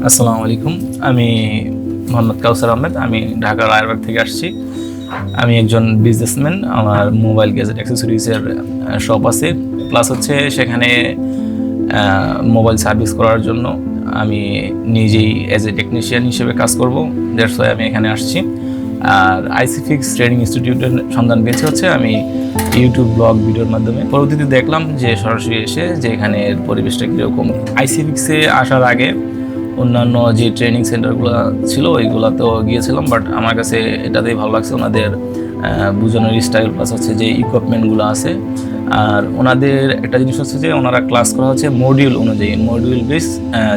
আসসালামু আলাইকুম। আমি মোহাম্মদ কাউসার আহমেদ। আমি ঢাকার রায়েরবাগ থেকে আসছি। আমি একজন বিজনেসম্যান। আমার মোবাইল গ্যাজেট অ্যাক্সেসরিজের শপ আছে, প্লাস হচ্ছে সেখানে মোবাইল সার্ভিস করার জন্য আমি নিজেই অ্যাজ এ টেকনিশিয়ান হিসেবে কাজ করব। দ্যাটস ওয়াই আমি এখানে আসছি। আর আইসিফিক্স ট্রেনিং ইনস্টিটিউটের সন্ধান পেয়েছি হচ্ছে আমি ইউটিউব ব্লগ ভিডিওর মাধ্যমে। পরবর্তীতে দেখলাম যে সরাসরি এসে যে এখানের পরিবেশটা কীরকম। আইসিফিক্সে আসার আগে অন্যান্য যে ট্রেনিং সেন্টারগুলো ছিল ওইগুলোতেও গিয়েছিলাম, বাট আমার কাছে এটাতেই ভালো লাগছে। ওনাদের বোঝানোর স্টাইল প্লাস হচ্ছে যে ইকুইপমেন্টগুলো আছে। আর ওনাদের একটা জিনিস হচ্ছে যে ওনারা ক্লাস করা হচ্ছে মডিউল অনুযায়ী, মডিউল বেস।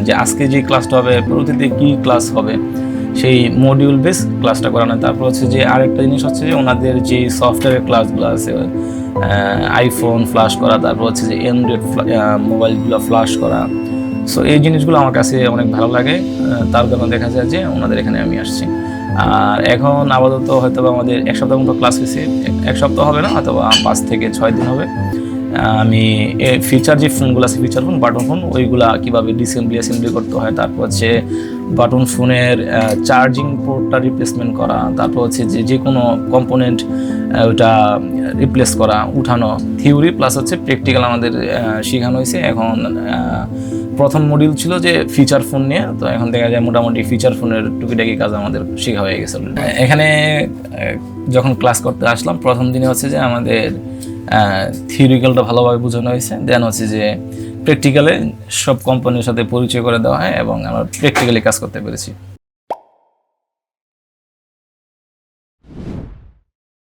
যে আজকে যে ক্লাসটা হবে পরবর্তীতে কী ক্লাস হবে সেই মডিউল বেস ক্লাসটা করানো। তারপর হচ্ছে যে আরেকটা জিনিস হচ্ছে যে ওনাদের যে সফটওয়্যারের ক্লাসগুলো আছে, আইফোন ফ্লাশ করা, তারপর হচ্ছে যে অ্যান্ড্রয়েড মোবাইলগুলো ফ্লাশ করা। সো এই জিনিসগুলো আমার কাছে অনেক ভালো লাগে। তার কারণে দেখা যায় যে ওনাদের এখানে আমি আসছি। আর এখন আপাতত হয়তো আমাদের এক সপ্তাহ মতো ক্লাস হয়েছে। এক সপ্তাহ হবে না, হয়তো 5 থেকে 6 দিন হবে। আমি ফিচার যে ফোনগুলো আছে, ফিচার ফোন, বাটন ফোন, ওইগুলা কীভাবে ডিসেম্বলি করতে হয়, তারপর হচ্ছে বাটন ফোনের চার্জিং পোর্টটা রিপ্লেসমেন্ট করা, তারপর হচ্ছে যে কোনো কম্পোনেন্ট ওটা রিপ্লেস করা, উঠানো, থিওরি প্লাস হচ্ছে প্র্যাকটিক্যাল আমাদের শেখানো হয়েছে। এখন প্রথম মডিউল ছিল যে ফিচার ফোন নিয়ে, তো এখন দেখা যায় মোটামুটি ফিচার ফোনের টুকিটাকি কাজ আমাদের শেখা হয়ে গেছে। এখানে যখন ক্লাস করতে আসলাম প্রথম দিনে হচ্ছে যে আমাদের থিওরিক্যালটা ভালোভাবে বোঝানো হয়েছে, দেন হচ্ছে যে প্র্যাকটিক্যালে সব কোম্পানির সাথে পরিচয় করে দেওয়া হয় এবং আমরা প্র্যাকটিক্যালি কাজ করতে পেরেছি।